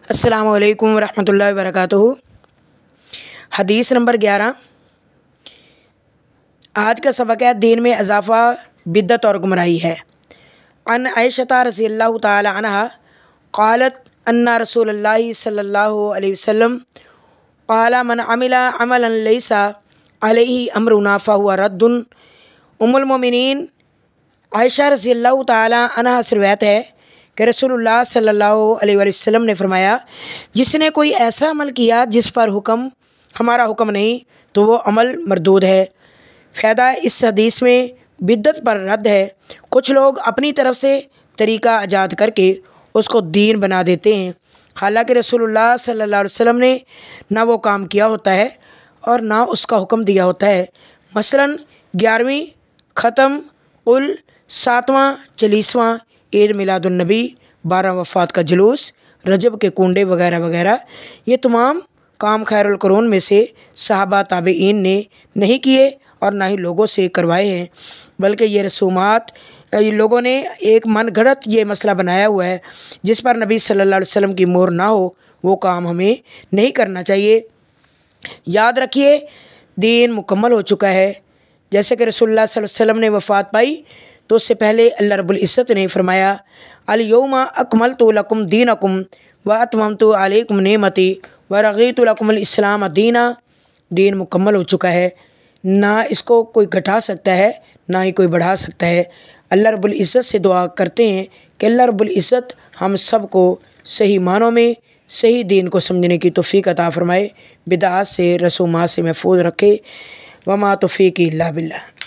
अस्सलामु अलैकुम वरहमतुल्लाहि वबरकातुहू। हदीस नंबर 11। आज का सबक है दीन में इजाफ़ा बिद्दत और गुमराही है। अन आयशा रज़ियल्लाहु ताला अन्हा क़ालत अन्ना रसूलुल्लाहि सल्लल्लाहु अलैहि वसल्लम क़ाला मन अमिला अमलन लैसा अलैहि अम्रुना फ़हुवा रद्दुन। उम्मुल मोमिनीन आयशा रज़ियल्लाहु ताला अन्हा से रिवायत है कि रसूलुल्लाह सल्लल्लाहु अलैहि वसल्लम ने फरमाया, जिसने कोई ऐसा अमल किया जिस पर हमारा हुक्म नहीं तो वो अमल मरदूद है। फ़ायदा इस हदीस में बिद्दत पर रद्द है। कुछ लोग अपनी तरफ से तरीक़ा ईजाद करके उसको दीन बना देते हैं, हालांकि रसूलुल्लाह सल्लल्लाहु अलैहि वसल्लम ने ना वो काम किया होता है और ना उसका हुक्म दिया होता है। मसलन 11वीं ख़त्म, कुल 7वां चालीसवां, ईद मिलादुन्नबी, 12 वफ़ात का जुलूस, रजब के कुंडे वगैरह वगैरह, ये तमाम काम खैरुल कुरून में से सहाबा ताबईन ने नहीं किए और ना ही लोगों से करवाए हैं, बल्कि ये रसूमात लोगों ने एक मन घड़त ये मसला बनाया हुआ है जिस पर नबी सल्लल्लाहु अलैहि वसल्लम की मोहर ना हो वो काम हमें नहीं करना चाहिए। याद रखिए, दीन मुकम्मल हो चुका है। जैसे कि रसूलुल्लाह सल्लल्लाहु अलैहि वसल्लम ने वफ़ात पाई तो उससे पहले अल्लाह रब्बुल इज़्ज़त ने फरमाया, अल यौमा अकमलतु लकुम दीनकुम व अतममतु अलैकुम नेमती व रज़ीतु लकुमुल इस्लाम दीना। दीन मुकम्मल हो चुका है, ना इसको कोई घटा सकता है ना ही कोई बढ़ा सकता है। अल्लाह रब्बुल इज़्ज़त से दुआ करते हैं कि अल्लाह रब्बुल इज़्ज़त हम सब को सही मानों में सही दीन को समझने की तौफ़ीक़ अता फ़रमाए, बिदअत से रसूमात से महफूज रखे। वमा तौफ़ीक़ी इल्ला बिल्लाह।